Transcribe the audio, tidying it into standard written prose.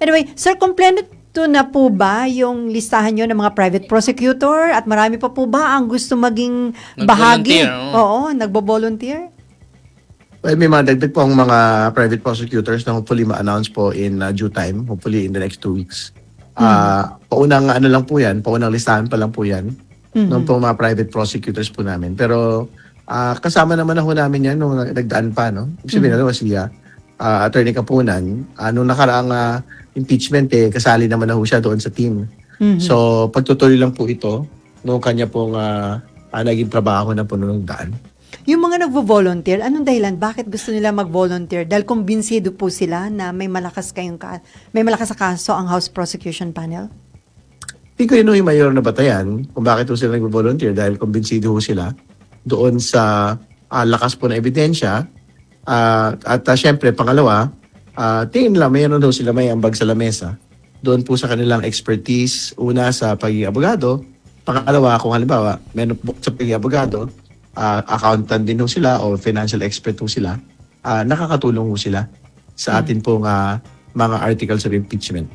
Anyway, sir, kompleto na po ba yung listahan nyo ng mga private prosecutor at marami pa po ba ang gusto maging bahagi? Nag-volunteer, Oo, nagbo-volunteer? Well, may mga dagdag po ang mga private prosecutors na hopefully ma-announce po in due time, hopefully in the next 2 weeks. Paunang ano lang po yan, paunang listahan pa lang po yan ng po mga private prosecutors po namin. Pero kasama naman na ho namin yan nung nagdaan pa, no? Ibig sabihin na si Attorney Kapunan, nung nakaraang impeachment, kasali naman na ho siya doon sa team. So, pagtutuloy lang po ito nung kanya pong naging trabaho na po nung daan. Yung mga nagvo-volunteer, anong dahilan? Bakit gusto nila mag-volunteer? Dahil kumbinsido po sila na may malakas sa kaso ang House Prosecution Panel? Hindi ko yun yung mayor na batayan kung bakit po sila nag-volunteer dahil kumbinsido ho sila doon sa lakas po na ebidensya. At syempre, pangalawa, tingin nila mayroon daw sila may ambag sa lamesa. Doon po sa kanilang expertise, una sa pagiging abogado. Pangalawa, kung halimbawa, meron po sa pagiging abogado, accountant din ho sila o financial expert ho sila, nakakatulong ho sila sa atin pong mga articles of impeachment.